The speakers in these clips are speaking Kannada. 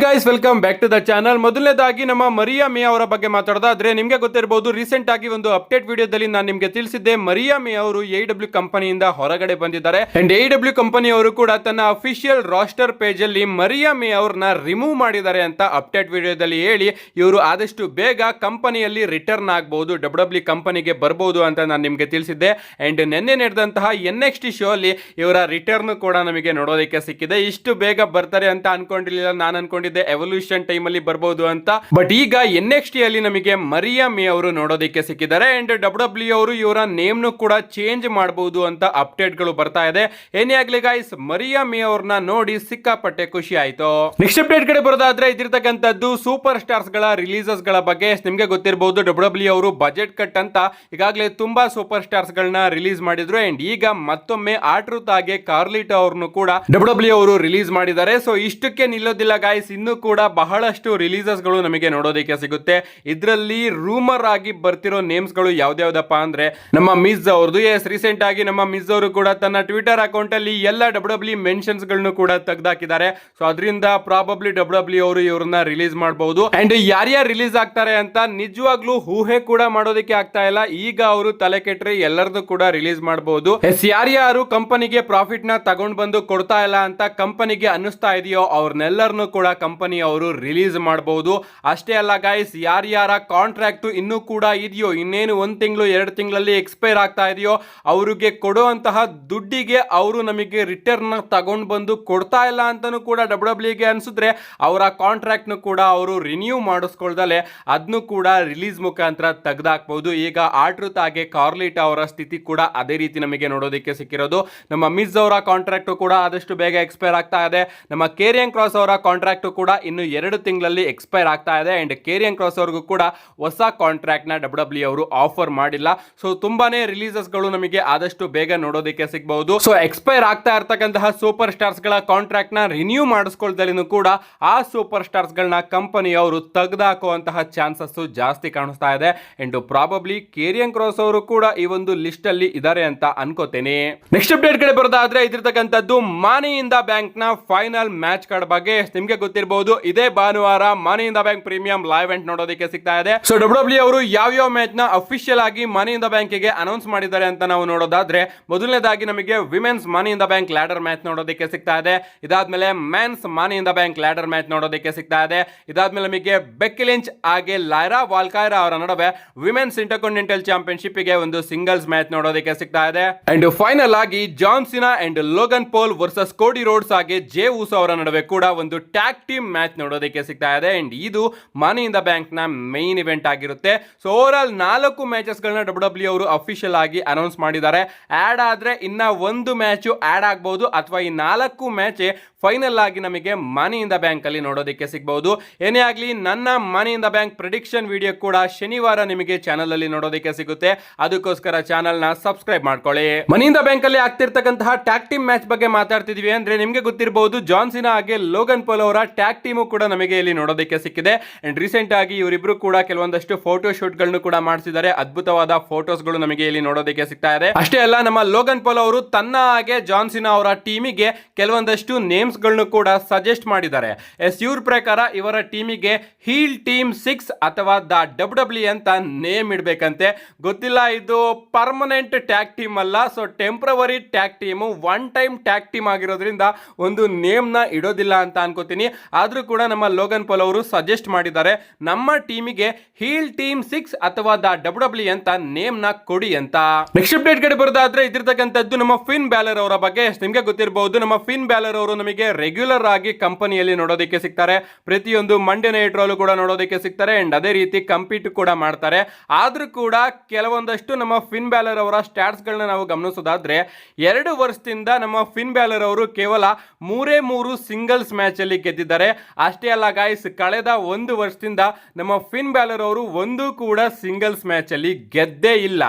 Guys, welcome back to the channel. ಮೊದಲನೇದಾಗಿ ನಮ್ಮ ಮರಿಯಾ ಮೇ ಅವರ ಬಗ್ಗೆ ಮಾತಾಡೋದಾದ್ರೆ ನಿಮಗೆ ಗೊತ್ತಿರಬಹುದು, ರೀಸೆಂಟ್ ಆಗಿ ಒಂದು ಅಪ್ಡೇಟ್ ವಿಡಿಯೋದಲ್ಲಿ ನಾನು ನಿಮಗೆ ತಿಳಿಸಿದ್ದೆ ಮರಿಯಾ ಮೇ ಅವರು AEW ಕಂಪನಿಯಿಂದ ಹೊರಗಡೆ ಬಂದಿದ್ದಾರೆ. ಅಂಡ್ AEW ಕಂಪನಿ ಅವರು ಕೂಡ ತನ್ನ ಅಫಿಷಿಯಲ್ ರಾಸ್ಟರ್ ಪೇಜ್ ಅಲ್ಲಿ ಮರಿಯಾ ಮೇ ಅವ್ರನ್ನ ರಿಮೂವ್ ಮಾಡಿದ್ದಾರೆ ಅಂತ ಅಪ್ಡೇಟ್ ವಿಡಿಯೋದಲ್ಲಿ ಹೇಳಿ ಇವರು ಆದಷ್ಟು ಬೇಗ ಕಂಪನಿಯಲ್ಲಿ ರಿಟರ್ನ್ ಆಗಬಹುದು, WWE ಕಂಪನಿಗೆ ಬರಬಹುದು ಅಂತ ನಾನು ನಿಮಗೆ ತಿಳಿಸಿದ್ದೆ. ಅಂಡ್ ನಿನ್ನೆ ನಡೆದಂತಹ NXT ಶೋ ಅಲ್ಲಿ ಇವರ ರಿಟರ್ನ್ ಕೂಡ ನಮಗೆ ನೋಡೋದಕ್ಕೆ ಸಿಕ್ಕಿದೆ. ಇಷ್ಟು ಬೇಗ ಬರ್ತಾರೆ ಅಂತ ಅನ್ಕೊಂಡಿರಲಿಲ್ಲ, ನಾನು ಅನ್ಕೊಂಡಿದ್ದೆ ಎವಲ್ಯೂಷನ್ ಟೈಮ್ ಅಲ್ಲಿ ಬರಬಹುದು ಅಂತ. ಬಟ್ ಈಗ NXT ಅಲ್ಲಿ ನಮಗೆ ಮರಿಯಾ ಮೇ ಅವರು ನೋಡೋದಕ್ಕೆ ಸಿಕ್ಕಿದ್ದಾರೆ. ಅಂಡ್ WWE ಅವರು ಇವರ ನೇಮ್ ನು ಕೂಡ ಚೇಂಜ್ ಮಾಡಬಹುದು ಅಂತ ಅಪ್ಡೇಟ್ ಗಳು ಬರ್ತಾ ಇದೆ. ಏನೇ ಆಗ್ಲಿ ಗೈಸ್, ಮರಿಯಾ ಮೇ ಅವ್ರನ್ನ ನೋಡಿ ಸಿಕ್ಕಾಪಟ್ಟೆ ಖುಷಿ ಆಯ್ತು. ನೆಕ್ಸ್ಟ್ ಅಪ್ಡೇಟ್ ಕಡೆ ಬರೋದಾದ್ರೆ ಇದಿರ್ತಕ್ಕಂಥದ್ದು ಸೂಪರ್ ಸ್ಟಾರ್ಸ್ ಗಳ ರಿಲೀಸಸ್ ಗಳ ಬಗ್ಗೆ. ನಿಮ್ಗೆ ಗೊತ್ತಿರಬಹುದು, WWE ಅವರು ಬಜೆಟ್ ಕಟ್ ಅಂತ ಈಗಾಗಲೇ ತುಂಬಾ ಸೂಪರ್ ಸ್ಟಾರ್ಸ್ ಗಳನ್ನ ರಿಲೀಸ್ ಮಾಡಿದ್ರು. ಅಂಡ್ ಈಗ ಮತ್ತೊಮ್ಮೆ ಆಟ್ರುತ್ ಆಗಿ ಕಾರ್ಲಿಟಾ ಅವ್ರನ್ನು ಕೂಡ WWE ಅವರು ರಿಲೀಸ್ ಮಾಡಿದ್ದಾರೆ. ಸೊ ಇಷ್ಟಕ್ಕೆ ನಿಲ್ಲೋದಿಲ್ಲ ಗೈಸ್, ಇನ್ನು ಕೂಡ ಬಹಳಷ್ಟು ರಿಲೀಸಸ್ ಗಳು ನಮಗೆ ನೋಡೋದಕ್ಕೆ ಸಿಗುತ್ತೆ. ಇದರಲ್ಲಿ ರೂಮರ್ ಆಗಿ ಬರ್ತಿರೋ ನೇಮ್ಸ್ ಗಳು ಯಾವ್ದಾವ್ದಪ್ಪ ಅಂದ್ರೆ ನಮ್ಮ ಮಿಸ್ ಅವ್ರದ್ದು. ಎಸ್, ರೀಸೆಂಟ್ ಆಗಿ ನಮ್ಮ ಮಿಸ್ ಅವರು ಕೂಡ ತನ್ನ ಟ್ವಿಟರ್ ಅಕೌಂಟ್ ಅಲ್ಲಿ ಎಲ್ಲ WWE ಮೆನ್ಷನ್ಸ್ ಗಳನ್ನು ಕೂಡ ತೆಗೆದಾಕಿದ್ದಾರೆ. ಸೊ ಅದರಿಂದ ಪ್ರಾಬಬ್ಲಿ WWE ಅವರು ಇವ್ರನ್ನ ರಿಲೀಸ್ ಮಾಡಬಹುದು. ಅಂಡ್ ಯಾರ್ಯಾರು ರಿಲೀಸ್ ಆಗ್ತಾರೆ ಅಂತ ನಿಜವಾಗ್ಲೂ ಊಹೆ ಕೂಡ ಮಾಡೋದಕ್ಕೆ ಆಗ್ತಾ ಇಲ್ಲ. ಈಗ ಅವರು ತಲೆ ಕೆಟ್ಟರೆ ಎಲ್ಲರದು ಕೂಡ ರಿಲೀಸ್ ಮಾಡಬಹುದು. ಎಸ್, ಯಾರ್ಯಾರು ಕಂಪನಿಗೆ ಪ್ರಾಫಿಟ್ ನ ತಗೊಂಡ್ ಬಂದು ಕೊಡ್ತಾ ಇಲ್ಲ ಅಂತ ಕಂಪನಿಗೆ ಅನ್ನಿಸ್ತಾ ಇದೆಯೋ ಅವ್ರನ್ನೆಲ್ಲರನ್ನು ಕೂಡ ಕಂಪನಿ ಅವರು ರಿಲೀಸ್ ಮಾಡಬಹುದು. ಅಷ್ಟೇ ಅಲ್ಲ ಗೈಸ್, ಯಾರ್ಯಾರ ಕಾಂಟ್ರಾಕ್ಟ್ ಇನ್ನೂ ಕೂಡ ಇದೆಯೋ, ಇನ್ನೇನು 1 ತಿಂಗಳು 2 ತಿಂಗಳಲ್ಲಿ ಎಕ್ಸ್ಪೈರ್ ಆಗ್ತಾ ಇದೆಯೋ ಅವರಿಗೆ ಕೊಡುವಂತಹ ದುಡ್ಡಿಗೆ ಅವರು ನಮಗೆ ರಿಟರ್ನ್ ತಗೊಂಡು ಬಂದು ಕೊಡ್ತಾ ಇಲ್ಲ ಅಂತಾನು ಕೂಡ WWE ಗೆ ಅನ್ಸಿದ್ರೆ ಅವರ ಕಾಂಟ್ರಾಕ್ಟ್ ನು ಕೂಡ ಅವರು ರಿನ್ಯೂ ಮಾಡಿಸ್ಕೊಳ್ದಲೆ ಅದನ್ನು ಕೂಡ ರಿಲೀಸ್ ಮುಖಾಂತರ ತೆಗೆದಾಕಬಹುದು. ಈಗ ಆಟ್ರುತ್ ಆಗಿ ಕಾರ್ಲಿಟಾ ಅವರ ಸ್ಥಿತಿ ಕೂಡ ಅದೇ ರೀತಿ ನಮಗೆ ನೋಡೋದಕ್ಕೆ ಸಿಕ್ಕಿರೋದು. ನಮ್ಮ ಮಿಸ್ ಅವರ ಕಾಂಟ್ರಾಕ್ಟ್ ಕೂಡ ಆದಷ್ಟು ಬೇಗ ಎಕ್ಸ್ಪೈರ್ ಆಗ್ತಾ ಇದೆ. ನಮ್ಮ ಕೇರಿಯನ್ ಕ್ರಾಸ್ ಅವರ ಕಾಂಟ್ರಾಕ್ಟ್ ಕೂಡ ಇನ್ನು 2 ತಿಂಗಳಲ್ಲಿ ಎಕ್ಸ್ಪೈರ್ ಆಗ್ತಾ ಇದೆ. ಅಂಡ್ ಕೇರಿಯನ್ ಕ್ರಾಸ್ ಅವ್ರಿಗೂ ಕೂಡ ಹೊಸ ಕಾಂಟ್ರಾಕ್ಟ್ ನ WWE ಅವರು ಆಫರ್ ಮಾಡಿಲ್ಲ. ಸೊ ತುಂಬಾನೇ ರಿಲೀಸಸ್ ಗಳು ನಮಗೆ ಆದಷ್ಟು ಬೇಗ ನೋಡೋದಕ್ಕೆ ಸಿಗಬಹುದು. ಸೊ ಎಕ್ಸ್ಪೈರ್ ಆಗ್ತಾ ಇರ್ತಕ್ಕಂತಹ ಸೂಪರ್ ಸ್ಟಾರ್ಸ್ ಗಳ ಕಾಂಟ್ರಾಕ್ಟ್ ನ ರಿನ್ಯೂ ಮಾಡಿಸ್ಕೊಳ್ದಲೇನು ಕೂಡ ಆ ಸೂಪರ್ ಸ್ಟಾರ್ಸ್ ಗಳನ್ನ ಕಂಪನಿ ಅವರು ತೆಗೆದಾಕುವಂತಹ ಚಾನ್ಸಸ್ ಜಾಸ್ತಿ ಕಾಣಿಸ್ತಾ ಇದೆ. ಅಂಡ್ ಪ್ರಾಬಬ್ಲಿ ಕೇರಿಯನ್ ಕ್ರಾಸ್ ಅವರು ಕೂಡ ಈ ಒಂದು ಲಿಸ್ಟ್ ಅಲ್ಲಿ ಇದ್ದಾರೆ ಅಂತ ಅನ್ಕೋತೇನೆ. ನೆಕ್ಸ್ಟ್ ಅಪ್ಡೇಟ್ ಕಡೆ ಬರೋದಾದ್ರೆ ಇದಿರ್ತಕ್ಕಂಥದ್ದು ಮನಿ ಇನ್ ದ ಬ್ಯಾಂಕ್ ನ ಫೈನಲ್ ಮ್ಯಾಚ್ ಕಾರ್ಡ್ ಬಗ್ಗೆ. ನಿಮ್ಗೆ ಗೊತ್ತಿರಬಹುದು, ಇದೇ ಭಾನುವಾರ money in the bank premium live event ನೋಡೋದಕ್ಕೆ ಸಿಗ್ತಾ ಇದೆ. ಸೊ WWE ಅವರು ಯಾವ ಮ್ಯಾಚ್ ನ ಅಫಿಷಿಯಲ್ ಆಗಿ ಮನಿ ಇನ್ ದ ಬ್ಯಾಂಕ್ ಗೆ ಅನೌನ್ಸ್ ಮಾಡಿದ್ದಾರೆ ಅಂತ ನಾವು ನೋಡೋದಾದ್ರೆ ಮೊದಲನೇದಾಗಿ ನಮಗೆ women's money in the bank ladder match ನೋಡೋದಕ್ಕೆ ಸಿಗ್ತಾ ಇದೆ. ಇದಾದ್ಮೇಲೆ men's money in the bank ladder match ನೋಡೋದಕ್ಕೆ ಸಿಗ್ತಾ ಇದೆ. ಇದಾದ್ಮೇಲೆ ನಮಗೆ ಬೆಕ್ಕಿ ಲಿಂಚ್ ಹಾಗೆ ಲೈರಾ ವಾಲ್ಕೈರಾ ಅವರ ನಡುವೆ ವಿಮೆನ್ಸ್ ಇಂಟರ್ಕಾಂಟಿನೆಂಟಲ್ ಚಾಂಪಿಯನ್ಶಿಪ್ ಗೆ ಒಂದು ಸಿಂಗಲ್ಸ್ ಮ್ಯಾಚ್ ನೋಡೋದಕ್ಕೆ ಸಿಗ್ತಾ ಇದೆ. ಅಂಡ್ ಫೈನಲ್ ಆಗಿ John Cena and Logan Paul versus Cody Rhodes ಹಾಗೆ ಜೇ ಊಸೋ ಅವರ ನಡುವೆ ಕೂಡ ಒಂದು ಟ್ಯಾಗ್ ಟೀಮ್ ಮ್ಯಾಚ್ ನೋಡೋದಕ್ಕೆ ಸಿಗ್ತಾ ಇದೆ. ಅಂಡ್ ಇದು ಮನಿ ಇನ್ ದ ಬ್ಯಾಂಕ್ ನ ಮೈನ್ ಇವೆಂಟ್ ಆಗಿರುತ್ತೆ. ಸೊ ಓವರ್ ಆಲ್ 4 ಮ್ಯಾಚಸ್ ಗಳನ್ನ WWE ಅವರು ಅಫಿಷಿಯಲ್ ಆಗಿ ಅನೌನ್ಸ್ ಮಾಡಿದ್ದಾರೆ. ಆಡ್ ಆದ್ರೆ ಇನ್ನ 1 ಮ್ಯಾಚ್ ಆಡ್ ಆಗಬಹುದು, ಅಥವಾ ಈ 4 ಮ್ಯಾಚ್ ಫೈನಲ್ ಆಗಿ ನಮಗೆ ಮನಿ ಇನ್ ದ ಬ್ಯಾಂಕ್ ಅಲ್ಲಿ ನೋಡೋದಕ್ಕೆ ಸಿಗಬಹುದು. ಏನೇ ಆಗ್ಲಿ, ನನ್ನ money in the bank prediction video ಕೂಡ ಶನಿವಾರ ನಿಮಗೆ ಚಾನಲ್ ಅಲ್ಲಿ ನೋಡೋದಕ್ಕೆ ಸಿಗುತ್ತೆ. ಅದಕ್ಕೋಸ್ಕರ ಚಾನಲ್ ನ ಸಬ್ಸ್ಕ್ರೈಬ್ ಮಾಡ್ಕೊಳ್ಳಿ. ಮನಿ ಇನ್ ದ ಬ್ಯಾಂಕ್ ಅಲ್ಲಿ ಆಗ್ತಿರ್ತಕ್ಕಂತಹ ಟ್ಯಾಗ್ ಟೀಮ್ ಮ್ಯಾಚ್ ಬಗ್ಗೆ ಮಾತಾಡ್ತಿದ್ವಿ ಅಂದ್ರೆ ನಿಮ್ಗೆ ಗೊತ್ತಿರಬಹುದು, ಜಾನ್ ಸಿನಾ ಹಾಗೆ ಲೋಗನ್ ಪೋಲ್ ಅವರ ಟ್ಯಾಗ್ ಟೀಮು ಕೂಡ ನಮಗೆ ಇಲ್ಲಿ ನೋಡೋದಕ್ಕೆ ಸಿಕ್ಕಿದೆ. ಅಂಡ್ ರೀಸೆಂಟ್ ಆಗಿ ಇವರಿಬ್ರು ಕೂಡ ಕೆಲವೊಂದಷ್ಟು ಫೋಟೋ ಶೂಟ್ ಗಳನ್ನು ಕೂಡ ಮಾಡಿಸಿದ್ದಾರೆ. ಅದ್ಭುತವಾದ ಫೋಟೋಸ್ ಗಳು ನಮಗೆ ಇಲ್ಲಿ ನೋಡೋದಕ್ಕೆ ಸಿಗ್ತಾ ಇದೆ. ಅಷ್ಟೇ ಅಲ್ಲ, ನಮ್ಮ ಲೋಗನ್ ಪೋಲ್ ಅವರು ತನ್ನ ಹಾಗೆ ಜಾನ್ ಸಿನಾ ಅವರ ಟೀಮಿಗೆ ಕೆಲವೊಂದಷ್ಟು ನೇಮ್ಸ್ ಗಳನ್ನು ಕೂಡ ಸಜೆಸ್ಟ್ ಮಾಡಿದ್ದಾರೆ. ಎಸ್, ಇವ್ರ ಪ್ರಕಾರ ಇವರ ಟೀಮಿಗೆ ಹೀಲ್ ಟೀಮ್ 6 ಅಥವಾ ದ WWE ಅಂತ ನೇಮ್ ಇಡಬೇಕಂತೆ. ಗೊತ್ತಿಲ್ಲ, ಇದು ಪರ್ಮನೆಂಟ್ ಟ್ಯಾಗ್ ಟೀಮ್ ಅಲ್ಲ. So temporary tag team, 1 time tag team ಆಗಿರೋದ್ರಿಂದ ಒಂದು ನೇಮ್ ನ ಇಡೋದಿಲ್ಲ ಅಂತ ಅನ್ಕೋತೀನಿ. ಆದ್ರೂ ಕೂಡ ನಮ್ಮ ಲೋಗನ್ ಪೋಲ್ ಅವರು ಸಜೆಸ್ಟ್ ಮಾಡಿದ್ದಾರೆ, ನಮ್ಮ ಟೀಮಿಗೆ ಹೀಲ್ ಟೀಮ್ 6 ಅಥವಾ ದ WWE ಅಂತ ನೇಮ್ ನ ಕೊಡಿ ಅಂತ. ನೆಕ್ಸ್ಟ್ ಅಪ್ಡೇಟ್ ಕಡೆ ಬರೋದಾದ್ರೆ ಇದಿರ್ತಕ್ಕಂಥದ್ದು ನಮ್ಮ ಫಿನ್ ಬ್ಯಾಲರ್ ಅವರ ಬಗ್ಗೆ. ನಿಮ್ಗೆ ಗೊತ್ತಿರಬಹುದು, ನಮ್ಮ ಫಿನ್ ಬ್ಯಾಲರ್ ಅವರು ನಮಗೆ ರೆಗ್ಯುಲರ್ ಆಗಿ ಕಂಪನಿಯಲ್ಲಿ ನೋಡೋದಕ್ಕೆ ಸಿಗ್ತಾರೆ. ಪ್ರತಿಯೊಂದು ಮಂಡೇ ನೈಟ್ ರೋಲ್ ಕೂಡ ನೋಡೋದಕ್ಕೆ ಸಿಗ್ತಾರೆ. ಅಂಡ್ ಅದೇ ರೀತಿ ಕಂಪೀಟ್ ಕೂಡ ಮಾಡ್ತಾರೆ. ಆದ್ರೂ ಕೂಡ ಕೆಲವೊಂದಷ್ಟು ನಮ್ಮ ಫಿನ್ ಬ್ಯಾಲರ್ ಅವರ ಸ್ಟಾಟ್ಸ್ ಗಳನ್ನ ನಾವು ಗಮನಿಸೋದಾದ್ರೆ 2 ವರ್ಷದಿಂದ ನಮ್ಮ ಫಿನ್ ಬ್ಯಾಲರ್ ಅವರು ಕೇವಲ 3 ಸಿಂಗಲ್ಸ್ ಮ್ಯಾಚ್ ಅಲ್ಲಿ ಗೆದ್ದಿದ್ದಾರೆ. ಅಷ್ಟೇ ಅಲ್ಲ ಗೈಸ್, ಕಳೆದ 1 ವರ್ಷದಿಂದ ನಮ್ಮ ಫಿನ್ ಬ್ಯಾಲರ್ ಅವರು ಒಂದು ಕೂಡ ಸಿಂಗಲ್ಸ್ ಮ್ಯಾಚ್ ಅಲ್ಲಿ ಗೆದ್ದೇ ಇಲ್ಲ.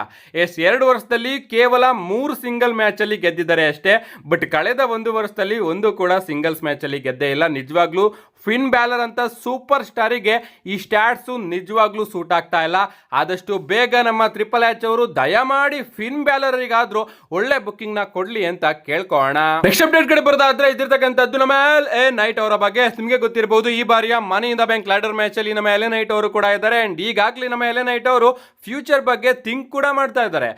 ಎಸ್, 2 ವರ್ಷದಲ್ಲಿ ಕೇವಲ 3 ಸಿಂಗಲ್ ಮ್ಯಾಚ್ ಅಲ್ಲಿ ಗೆದ್ದಿದ್ದಾರೆ ಅಷ್ಟೇ. ಬಟ್ ಕಳೆದ 1 ವರ್ಷದಲ್ಲಿ ಒಂದು ಕೂಡ ಸಿಂಗಲ್ಸ್ ಮ್ಯಾಚ್ ಅಲ್ಲಿ ಗೆದ್ದೇ ಇಲ್ಲ. ನಿಜವಾಗ್ಲೂ ಫಿನ್ ಬ್ಯಾಲರ್ ಅಂತ ಸೂಪರ್ ಸ್ಟಾರಿಗೆ ಈ ಸ್ಟ್ಯಾಟ್ಸು ನಿಜವಾಗ್ಲೂ ಸೂಟ್ ಆಗ್ತಾ ಇಲ್ಲ. ಆದಷ್ಟು ಬೇಗ ನಮ್ಮ ಟ್ರಿಪಲ್ ಎಚ್ ಅವರು ದಯಮಾಡಿ ಫಿನ್ ಬ್ಯಾಲರಿಗಾದ್ರೂ ಒಳ್ಳೆ ಬುಕ್ಕಿಂಗ್ ನ ಕೊಡ್ಲಿ ಅಂತ ಕೇಳ್ಕೋಣ. ನೆಕ್ಸ್ಟ್ ಅಪ್ಡೇಟ್ ಕಡೆ ಬರೋದಾದ್ರೆ ಇದಿರ್ತಕ್ಕಂಥದ್ದು ನಮ್ಮ ಎ ನೈಟ್ ಅವರ ಬಗ್ಗೆ. ನಿಮಗೆ ಗೊತ್ತಿರಬಹುದು ಈ ಬಾರಿಯ money in the bank ladder match ಅಲ್ಲಿ ನಮ್ಮ ಎಲೆ ನೈಟ್ ಅವರು ಕೂಡ ಇದ್ದಾರೆ. ಅಂಡ್ ಈಗಾಗಲೇ ನಮ್ಮ ಎಲೆ ನೈಟ್ ಅವರು ಫ್ಯೂಚರ್ ಬಗ್ಗೆ ಥಿಂಕ್ ಕೂಡ ಮಾಡ್ತಾ ಇದ್ದಾರೆ.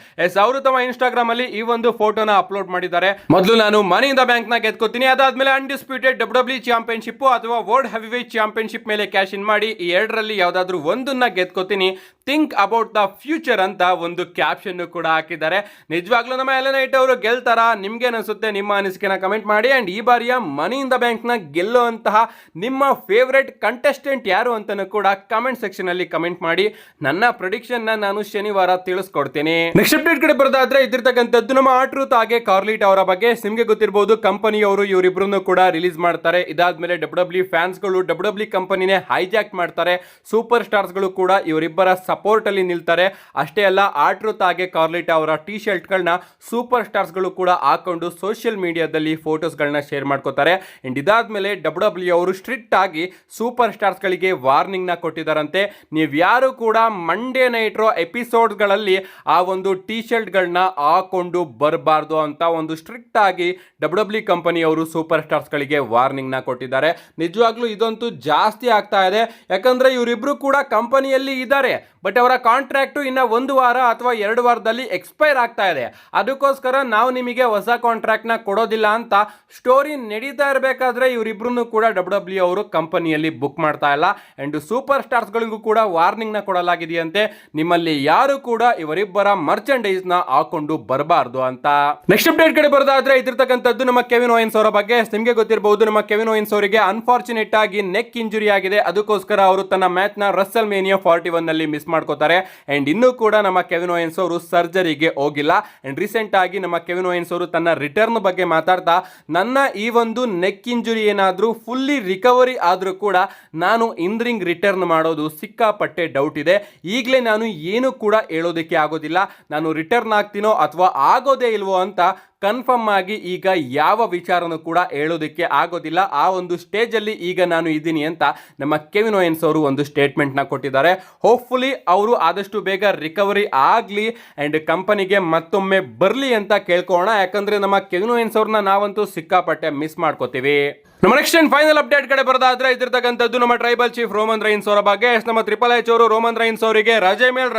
ಅವರು ತಮ್ಮ ಇನ್ಸ್ಟಾಗ್ರಾಮ್ ಅಲ್ಲಿ ಈ ಒಂದು ಫೋಟೋನ ಅಪ್ಲೋಡ್ ಮಾಡಿದ್ದಾರೆ. ಮೊದಲು ನಾನು ಮನಿ ಇನ್ ದ ಬ್ಯಾಂಕ್ ನ ಗೆದ್ಕೋತೀನಿ, ಅದಾದ್ಮೇಲೆ ಅನ್ಡಿಸ್ಪ್ಯೂಟೆಡ್ ಡಬ್ಲ್ಯೂ ಚಾಂಪಿಯನ್ಶಿಪ್ ಅಥವಾ ವರ್ಲ್ಡ್ ಹೆವಿವೇಟ್ ಚಾಂಪಿಯನ್ಶಿಪ್ ಮೇಲೆ ಕ್ಯಾಶ್ ಇನ್ ಮಾಡಿ ಈ ಎರಡರಲ್ಲಿ ಯಾವ್ದಾದ್ರು ಒಂದನ್ನ ಗೆದ್ಕೋತೀನಿ, ಥಿಂಕ್ ಅಬೌಟ್ ದ ಫ್ಯೂಚರ್ ಅಂತ ಒಂದು ಕ್ಯಾಪ್ಷನ್ ಕೂಡ ಹಾಕಿದ್ದಾರೆ. ನಿಜವಾಗ್ಲೂ ನಮ್ಮ ಎಲೆ ನೈಟ್ ಅವರು ಗೆಲ್ತಾರ? ನಿಮ್ಗೆ ಅನಿಸುತ್ತೆ? ನಿಮ್ಮ ಅನಿಸಿಕೆನ ಕಮೆಂಟ್ ಮಾಡಿ. ಅಂಡ್ ಈ ಬಾರಿಯ ಮನಿ ಇನ್ ದ ಬ್ಯಾಂಕ್ ನ ಗೆಲ್ಲುವಂತಹ ನಿಮ್ಮ ಫೇವರೇಟ್ ಕಂಟೆಸ್ಟೆಂಟ್ ಯಾರು ಅಂತಾನು ಕೂಡ ಕಮೆಂಟ್ ಸೆಕ್ಷನ್ ಅಲ್ಲಿ ಕಮೆಂಟ್ ಮಾಡಿ. ನನ್ನ ಪ್ರೆಡಿಕ್ಷನ್ ನ ನಾನು ಶನಿವಾರ ತಿಳಿಸ್ಕೊಡ್ತೀನಿ. ನೆಕ್ಸ್ಟ್ ಅಪ್ಡೇಟ್ ಕಡೆ ಬರೋದಾದ್ರೆ ಇದಿರ್ತಕ್ಕಂಥದ್ದು ನಮ್ಮ ಆಟ್ರೂತ್ ಹಾಗೆ ಕಾರ್ಲಿಟ್ ಅವರ ಬಗ್ಗೆ. ನಿಮ್ಗೆ ಗೊತ್ತಿರಬಹುದು ಕಂಪನಿಯವರು ಇವರಿಬ್ರು ಕೂಡ ರಿಲೀಸ್ ಮಾಡ್ತಾರೆ. ಇದಾದ್ಮೇಲೆ ಡಬ್ಲ್ಯೂ ಫ್ಯಾನ್ಸ್ ಗಳು ಡಬ್ಲ್ಯೂ ಕಂಪನಿನೇ ಹೈಜಾಕ್ ಮಾಡ್ತಾರೆ. ಸೂಪರ್ ಸ್ಟಾರ್ಸ್ ಗಳು ಕೂಡ ಇವರಿಬ್ಬರ ಸಪೋರ್ಟ್ ಅಲ್ಲಿ ನಿಲ್ತಾರೆ. ಅಷ್ಟೇ ಅಲ್ಲ, ಆಟ್ರೂತ್ ಹಾಗೆ ಕಾರ್ಲಿಟ್ ಅವರ ಟಿ ಶರ್ಟ್ ಗಳನ್ನ ಸೂಪರ್ ಸ್ಟಾರ್ಸ್ ಗಳು ಕೂಡ ಹಾಕೊಂಡು ಸೋಷಿಯಲ್ ಮೀಡಿಯಾದಲ್ಲಿ ಫೋಟೋಸ್ ಗಳನ್ನ ಶೇರ್ ಮಾಡ್ಕೋತಾರೆ. ಅಂಡ್ ಇದಾದ್ಮೇಲೆ ಡಬ್ಲ್ಯೂ ಅವರು ಸ್ಟ್ರಿಕ್ಟ್ ಆಗಿ ಸೂಪರ್ ಸ್ಟಾರ್ಸ್ ಗಳಿಗೆ ವಾರ್ನಿಂಗ್ ನ ಕೊಟ್ಟಿದ್ದಾರಂತೆ. ನೀವು ಯಾರು ಕೂಡ ಮಂಡೇ ನೈಟ್ ರೋ ಎಪಿಸೋಡ್ ಗಳಲ್ಲಿ ಆ ಒಂದು ಟಿ ಶರ್ಟ್ ಗಳನ್ನ ಹಾಕೊಂಡು ಬರಬಾರ್ದು ಅಂತ ಒಂದು ಸ್ಟ್ರಿಕ್ಟ್ ಆಗಿ ಡಬ್ಲ್ಯೂ ಕಂಪನಿ ಅವರು ಸೂಪರ್ ಸ್ಟಾರ್ಸ್ ಗಳಿಗೆ ವಾರ್ನಿಂಗ್ ನ ಕೊಟ್ಟಿದ್ದಾರೆ. ನಿಜವಾಗ್ಲೂ ಇದಂತೂ ಜಾಸ್ತಿ ಆಗ್ತಾ ಇದೆ. ಯಾಕಂದ್ರೆ ಇವರಿಬ್ರು ಕೂಡ ಕಂಪನಿಯಲ್ಲಿ ಇದ್ದಾರೆ, ಬಟ್ ಅವರ ಕಾಂಟ್ರಾಕ್ಟ್ ಇನ್ನ 1 ವಾರ ಅಥವಾ 2 ವಾರದಲ್ಲಿ ಎಕ್ಸ್ಪೈರ್ ಆಗ್ತಾ ಇದೆ. ಅದಕ್ಕೋಸ್ಕರ ನಾವು ನಿಮಗೆ ಹೊಸ ಕಾಂಟ್ರಾಕ್ಟ್ ನ ಕೊಡೋದಿಲ್ಲ ಅಂತ ಸ್ಟೋರಿ ನಡೀತಾ ಇರಬೇಕಾದ್ರೆ ಇವರಿಬ್ರು ಕೂಡ ಡಬ್ಲ್ಯೂ ಅವರು ಕಂಪನಿಯಲ್ಲಿ ಬುಕ್ ಮಾಡ್ತಾ ಇಲ್ಲ. ಅಂಡ್ ಸೂಪರ್ ಸ್ಟಾರ್ಸ್ ಗಳಿಗೂ ಕೂಡ ವಾರ್ನಿಂಗ್ ನ ಕೊಡಲಾಗಿದೆಯಂತೆ, ನಿಮ್ಮಲ್ಲಿ ಯಾರು ಕೂಡ ಇವರಿಬ್ಬರ ಮರ್ಚೆಂಡೈಸ್ ನ ಹಾಕೊಂಡು ಬರಬಾರ್ದು ಅಂತ. ನೆಕ್ಸ್ಟ್ ಅಪ್ಡೇಟ್ ಕಡೆ ಬರೋದಾದ್ರೆ ಇದಿರ್ತಕ್ಕಂಥದ್ದು ನಮ್ಮ ಕೆವಿನ್ ಓಯನ್ಸ್ ಅವರ ಬಗ್ಗೆ. ನಿಮಗೆ ಗೊತ್ತಿರಬಹುದು ನಮ್ಮ ಕೆವಿನ್ ಓಯನ್ಸ್ ಅವರಿಗೆ ಅನ್ಫಾರ್ಚುನೇಟ್ ಆಗಿ ನೆಕ್ ಇಂಜುರಿ ಆಗಿದೆ. ಅದಕ್ಕೋಸ್ಕರ ಅವರು ತನ್ನ ಮ್ಯಾಚ್ ನ ರಸಲ್ ಮೇನಿಯಾ 41 ನಲ್ಲಿ ಮಿಸ್ ಮಾಡ್ಕೋತಾರೆ. ಅಂಡ್ ಇನ್ನೂ ಕೂಡ ನಮ್ಮ ಕೆವಿನ್ ಓಯನ್ಸ್ ಅವರು ಸರ್ಜರಿಗೆ ಹೋಗಿಲ್ಲ. ಅಂಡ್ ರೀಸೆಂಟ್ ಆಗಿ ನಮ್ಮ ಕೆವಿನ್ ಓಯನ್ಸ್ ಅವರು ತನ್ನ ರಿಟರ್ನ್ ಬಗ್ಗೆ ಮಾತಾಡ್ತಾ, ನನ್ನ ಈ ಒಂದು ನೆಕ್ ಇಂಜುರಿ ಏನಾದ್ರೂ ಫುಲ್ಲಿ ರಿಕವರಿ ಆದ್ರೂ ಕೂಡ ನಾನು ಇನ್ ರಿಂಗ್ ರಿಟರ್ನ್ ಮಾಡೋದು ಸಿಕ್ಕಾಪಟ್ಟೆ ಡೌಟ್ ಇದೆ. ಈಗಲೇ ನಾನು ಏನು ಕೂಡ ಹೇಳೋದಕ್ಕೆ ಆಗೋದಿಲ್ಲ. ನಾನು ರಿಟರ್ನ್ ಆಗ್ತೀನೋ ಅಥವಾ ಆಗೋದೇ ಇಲ್ವೋ ಅಂತ ಕನ್ಫರ್ಮ್ ಆಗಿ ಈಗ ಯಾವ ವಿಚಾರನೂ ಕೂಡ ಹೇಳೋದಕ್ಕೆ ಆಗೋದಿಲ್ಲ. ಆ ಒಂದು ಸ್ಟೇಜ್ ಅಲ್ಲಿ ಈಗ ನಾನು ಇದ್ದೀನಿ ಅಂತ ನಮ್ಮ ಕೆವಿನ್ ಓಯನ್ಸ್ ಅವರು ಒಂದು ಸ್ಟೇಟ್ಮೆಂಟ್ ನ ಕೊಟ್ಟಿದ್ದಾರೆ. ಹೋಪ್ಫುಲಿ ಅವರು ಆದಷ್ಟು ಬೇಗ ರಿಕವರಿ ಆಗ್ಲಿ ಅಂಡ್ ಕಂಪನಿಗೆ ಮತ್ತೊಮ್ಮೆ ಬರ್ಲಿ ಅಂತ ಕೇಳ್ಕೋಣ. ಯಾಕಂದ್ರೆ ನಮ್ಮ ಕೆವಿನ್ ಓಯನ್ಸ್ ಅವ್ರನ್ನ ನಾವಂತೂ ಸಿಕ್ಕಾಪಟ್ಟೆ ಮಿಸ್ ಮಾಡ್ಕೋತೀವಿ. ನಮ್ಮ ನೆಕ್ಸ್ಟ್ ಅಂಡ್ ಫೈನಲ್ ಅಪ್ಡೇಟ್ ಕಡೆ ಬರೋದಾದ್ರೆ ಇದಿರ್ತಕ್ಕಂಥದ್ದು ನಮ್ಮ ಟ್ರೈಬಲ್ ಚೀಫ್ ರೋಮನ್ ರೈನ್ಸ್ ಅವರ ಬಗ್ಗೆ. ನಮ್ಮ ಟ್ರಿಪಲ್ ಎಚ್ ಅವರು ರೋಮನ್ ರೈನ್ಸ್ ಅವರಿಗೆ ರಜೆ ಮೇಲೆ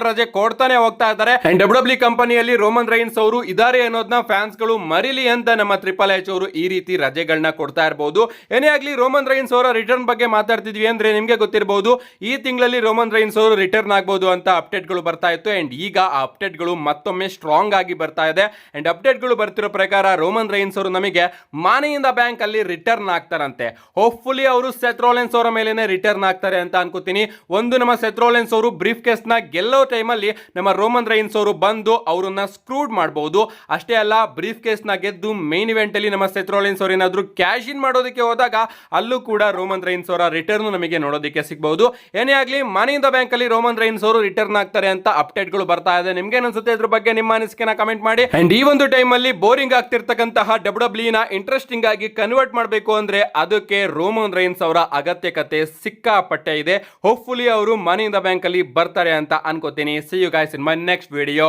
ರಜೆ ಕೊಡ್ತಾನೆ ಹೋಗ್ತಾ ಇದ್ದಾರೆ. ಅಂಡ್ ಡಬ್ಲ್ಯೂ ಕಂಪನಿಯಲ್ಲಿ ರೋಮನ್ ರೈನ್ಸ್ ಅವರು ಇದಾರೆ ಅನ್ನೋದನ್ನ ಫ್ಯಾನ್ಸ್ ಗಳು ಮರಿಲಿ ಅಂತ ನಮ್ಮ ಟ್ರಿಪಲ್ ಎಚ್ ಅವರು ಈ ರೀತಿ ರಜೆಗಳನ್ನ ಕೊಡ್ತಾ ಇರಬಹುದು. ಏನೇ ಆಗ್ಲಿ, ರೋಮನ್ ರೈನ್ಸ್ ಅವರ ರಿಟರ್ನ್ ಬಗ್ಗೆ ಮಾತಾಡ್ತಿದ್ವಿ ಅಂದ್ರೆ ನಿಮ್ಗೆ ಗೊತ್ತಿರಬಹುದು ಈ ತಿಂಗಳಲ್ಲಿ ರೋಮನ್ ರೈನ್ಸ್ ಅವರು ರಿಟರ್ನ್ ಆಗಬಹುದು ಅಂತ ಅಪ್ಡೇಟ್ ಗಳು ಬರ್ತಾ ಇತ್ತು. ಅಂಡ್ ಈಗ ಆ ಅಪ್ಡೇಟ್ ಗಳು ಮತ್ತೊಮ್ಮೆ ಸ್ಟ್ರಾಂಗ್ ಆಗಿ ಬರ್ತಾ ಇದೆ. ಅಂಡ್ ಅಪ್ಡೇಟ್ ಗಳು ಬರ್ತಿರೋ ಪ್ರಕಾರ ರೋಮನ್ ರೈನ್ಸ್ ಅವರು ನಮಗೆ ಮನಿ ಇನ್ ದ ಬ್ಯಾಂಕ್ ಅಲ್ಲಿ ರಿಟರ್ನ್ ಆಗ್ತಾರಂತೆ. ಹೋಪ್ಫುಲಿ ಅವರು ಸೆತ್ ರೋಲೆನ್ಸ್ ಅವರ ಮೇಲೆನೆ ರಿಟರ್ನ್ ಆಗ್ತಾರೆ ಅಂತ ಅನ್ಕೋತೀನಿ. ಒಂದು ನಮ್ಮ ಸೆತ್ ರೋಲೆನ್ಸ್ ಅವರು ಬ್ರೀಫ್ ಕೇಸ್ ನ ಗೆಲ್ಲೋ ಟೈಮಲ್ಲಿ ನಮ್ಮ ರೋಮನ್ ರೈನ್ಸ್ ಅವರು ಬಂದು ಅವರನ್ನ ಸ್ಕ್ರೂಡ್ ಮಾಡಬಹುದು. ಅಷ್ಟೇ ಅಲ್ಲ, ಬ್ರೀಫ್ ಕೇಸ್ ನ ಗೆದ್ದು ಮೇನ್ ಇವೆಂಟ್ ಅಲ್ಲಿ ನಮ್ಮ ಸೆತ್ ರೋಲೆನ್ಸ್ ಅವರು ಏನಾದ್ರು ಕ್ಯಾಶ್ ಇನ್ ಮಾಡೋದಕ್ಕೆ ಹೋದಾಗ ಅಲ್ಲೂ ಕೂಡ ರೋಮನ್ ರೈನ್ಸ್ ಅವರ ರಿಟರ್ನ್ ನಮಗೆ ನೋಡೋದಕ್ಕೆ ಸಿಗಬಹುದು. ಏನೇ ಆಗ್ಲಿ, ಮನಿ ಇನ್ ದ ಬ್ಯಾಂಕ್ ಅಲ್ಲಿ ರೋಮನ್ ರೈನ್ಸ್ ಅವರು ರಿಟರ್ನ್ ಆಗ್ತಾರೆ ಅಂತ ಅಪ್ಡೇಟ್ ಗಳು ಬರ್ತಾ ಇದೆ. ನಿಮ್ಗೆ ಅನ್ಸುತ್ತೆ ಇದ್ರ ಬಗ್ಗೆ ನಿಮ್ಮ ಅನಿಸಿಕೆನ ಕಮೆಂಟ್ ಮಾಡಿ. ಅಂಡ್ ಈ ಒಂದು ಟೈಮ್ ಅಲ್ಲಿ ಬೋರಿಂಗ್ ಆಗ್ತಿರ್ತಕ್ಕಂತಹ ಡಬ್ಲ್ಯೂ ನ ಇಂಟ್ರೆಸ್ಟಿಂಗ್ ಆಗಿ ಕನ್ವರ್ಟ್ ಮಾಡಬೇಕು ಅಂದ್ರೆ ಅದಕ್ಕೆ ರೋಮನ್ ರೈನ್ಸ್ ಅವರ ಅಗತ್ಯಕತೆ ಸಿಕ್ಕಾಪಟ್ಟೆ ಇದೆ. ಹೋಪ್ಫುಲಿ ಅವರು ಮನಿ ಇನ್ ದ ಬ್ಯಾಂಕ್ ಅಲ್ಲಿ ಬರ್ತಾರೆ ಅಂತ ಅನ್ಕೋತೀನಿ. See you guys in my next video.